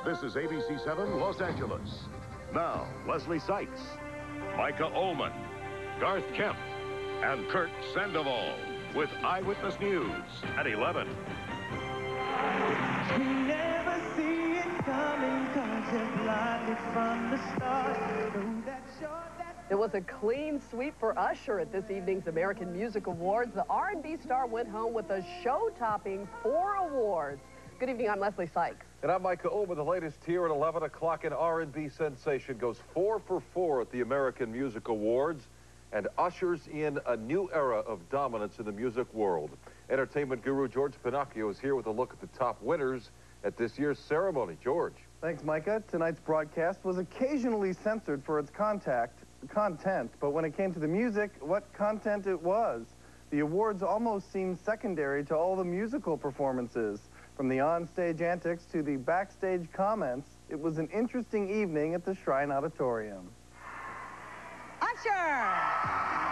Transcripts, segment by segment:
This is ABC 7 Los Angeles. Now, Leslie Sykes, Micah Ullman, Garth Kemp, and Kurt Sandoval with Eyewitness News at 11. You never see it coming 'cause you're blinded from the start. It was a clean sweep for Usher at this evening's American Music Awards. The R&B star went home with a show-topping 4 awards. Good evening, I'm Leslie Sykes. And I'm Micah Ullman. The latest here at 11 o'clock. An R&B sensation goes 4 for 4 at the American Music Awards and ushers in a new era of dominance in the music world. Entertainment guru George Pinocchio is here with a look at the top winners at this year's ceremony. George. Thanks, Micah. Tonight's broadcast was occasionally censored for its content, but when it came to the music, what content it was. The awards almost seemed secondary to all the musical performances. From the on-stage antics to the backstage comments, it was an interesting evening at the Shrine Auditorium. Usher!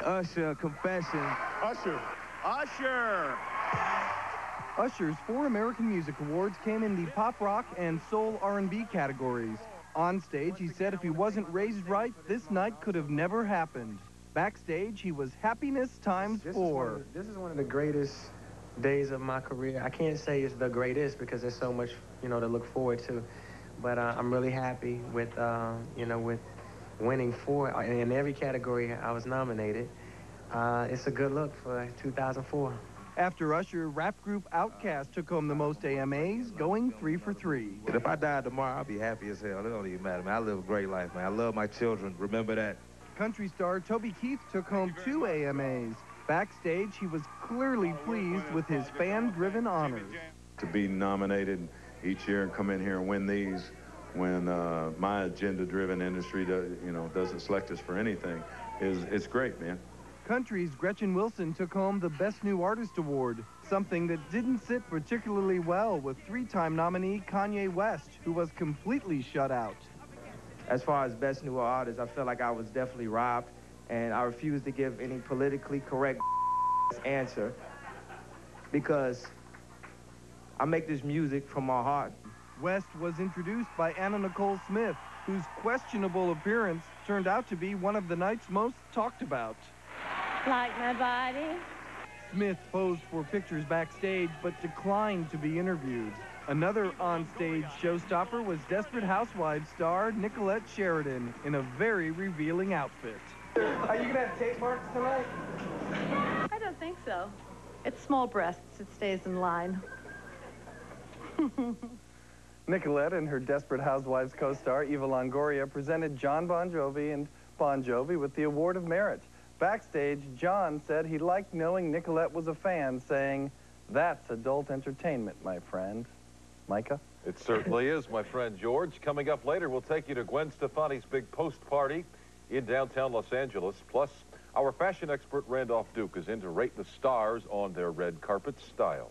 Usher, confession. Usher. Usher! Usher's 4 American Music Awards came in the pop rock and soul R&B categories. On stage, he said if he wasn't raised right, this night could have never happened. Backstage, he was happiness times 4. This is one of the greatest days of my career. I can't say it's the greatest because there's so much, to look forward to. But I'm really happy with, with winning 4 in every category I was nominated. It's a good look for 2004. After Usher, rap group Outkast took home the most AMAs, going 3 for 3. If I died tomorrow, I'll be happy as hell. It don't even matter, man. I live a great life, man. I love my children. Remember that. Country star Toby Keith took home 2 AMAs. Backstage, he was clearly pleased with his fan-driven honors. To be nominated each year and come in here and win these when my agenda-driven industry doesn't select us for anything it's great, man. Country's Gretchen Wilson took home the Best New Artist Award, something that didn't sit particularly well with 3-time nominee Kanye West, who was completely shut out. As far as Best New Artist, I feel like I was definitely robbed, and I refuse to give any politically correct answer because I make this music from my heart. West was introduced by Anna Nicole Smith, whose questionable appearance turned out to be one of the night's most talked about. Like my body? Smith posed for pictures backstage, but declined to be interviewed. Another on-stage showstopper was Desperate Housewives star Nicolette Sheridan in a very revealing outfit. Are you gonna have tape marks tonight? I don't think so. It's small breasts. It stays in line. Nicolette and her Desperate Housewives co-star Eva Longoria presented John Bon Jovi and Bon Jovi with the Award of Merit. Backstage, John said he liked knowing Nicolette was a fan, saying, "That's adult entertainment, my friend." Micah? It certainly is, my friend George. Coming up later, we'll take you to Gwen Stefani's big post party in downtown Los Angeles. Plus, our fashion expert Randolph Duke is in to rate the stars on their red carpet style.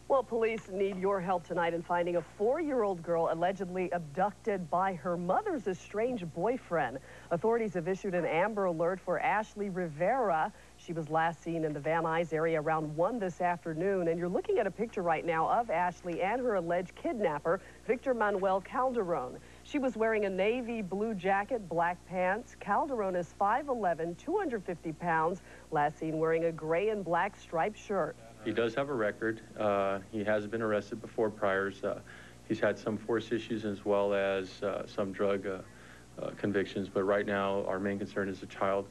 Well, police need your help tonight in finding a 4-year-old girl allegedly abducted by her mother's estranged boyfriend. Authorities have issued an Amber Alert for Ashley Rivera. She was last seen in the Van Nuys area around 1 this afternoon. And you're looking at a picture right now of Ashley and her alleged kidnapper, Victor Manuel Calderon. She was wearing a navy blue jacket, black pants. Calderon is 5'11", 250 pounds. Last seen wearing a gray and black striped shirt. He does have a record. He has been arrested before priors. He's had some force issues as well as some drug convictions, but right now our main concern is the child.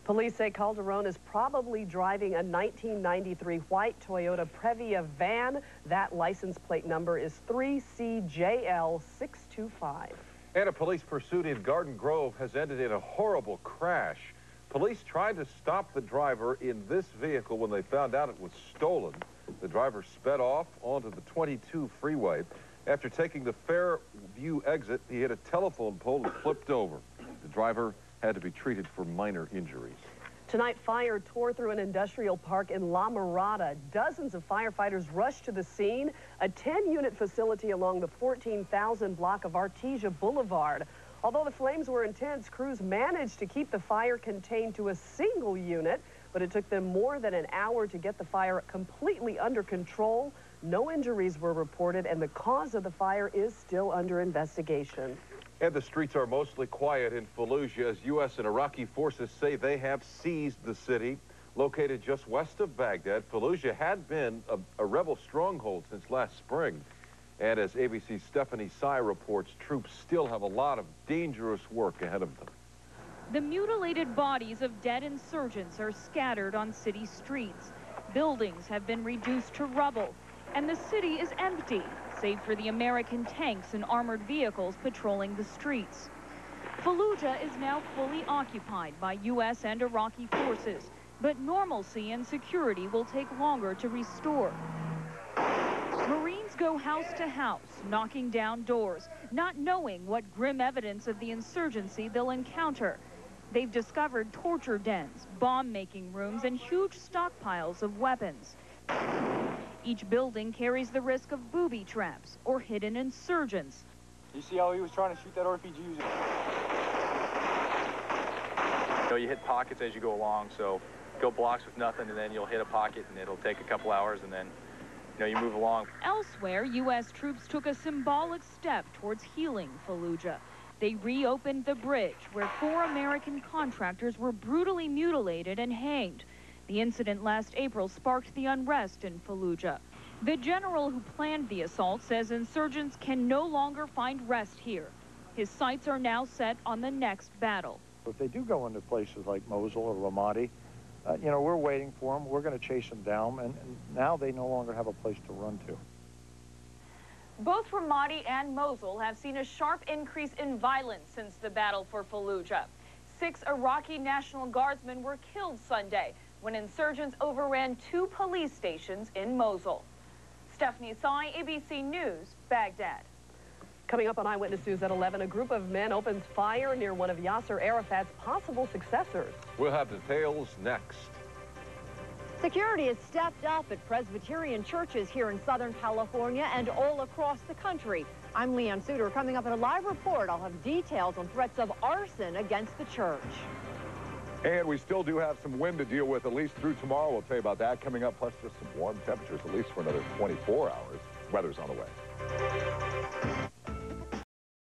Police say Calderon is probably driving a 1993 white Toyota Previa van. That license plate number is 3CJL625. And a police pursuit in Garden Grove has ended in a horrible crash. Police tried to stop the driver in this vehicle when they found out it was stolen. The driver sped off onto the 22 freeway. After taking the Fairview exit, he hit a telephone pole and flipped over. The driver had to be treated for minor injuries. Tonight, fire tore through an industrial park in La Mirada. Dozens of firefighters rushed to the scene, a 10-unit facility along the 14,000 block of Artesia Boulevard. Although the flames were intense, crews managed to keep the fire contained to a single unit, but it took them more than an hour to get the fire completely under control. No injuries were reported, and the cause of the fire is still under investigation. And the streets are mostly quiet in Fallujah as U.S. and Iraqi forces say they have seized the city. Located just west of Baghdad, Fallujah had been a rebel stronghold since last spring. And as ABC's Stephanie Sy reports, troops still have a lot of dangerous work ahead of them. The mutilated bodies of dead insurgents are scattered on city streets. Buildings have been reduced to rubble, and the city is empty, save for the American tanks and armored vehicles patrolling the streets. Fallujah is now fully occupied by U.S. and Iraqi forces, but normalcy and security will take longer to restore. Marines go house to house, knocking down doors, not knowing what grim evidence of the insurgency they'll encounter. They've discovered torture dens, bomb-making rooms, and huge stockpiles of weapons. Each building carries the risk of booby traps or hidden insurgents. You see how he was trying to shoot that RPG? You hit pockets as you go along, so go blocks with nothing, and then you'll hit a pocket, and it'll take a couple hours, and then you move along. Elsewhere, U.S. troops took a symbolic step towards healing Fallujah. They reopened the bridge where 4 American contractors were brutally mutilated and hanged. The incident last April sparked the unrest in Fallujah. The general who planned the assault says insurgents can no longer find rest here. His sights are now set on the next battle. If they do go into places like Mosul or Ramadi, we're waiting for them. We're going to chase them down, and now they no longer have a place to run to. Both Ramadi and Mosul have seen a sharp increase in violence since the battle for Fallujah. 6 Iraqi National Guardsmen were killed Sunday when insurgents overran 2 police stations in Mosul. Stephanie Sy, ABC News, Baghdad. Coming up on Eyewitness News at 11, a group of men opens fire near one of Yasser Arafat's possible successors. We'll have details next. Security has stepped up at Presbyterian churches here in Southern California and all across the country. I'm Leanne Suter. Coming up in a live report, I'll have details on threats of arson against the church. And we still do have some wind to deal with, at least through tomorrow. We'll tell you about that coming up, plus just some warm temperatures, at least for another 24 hours. Weather's on the way.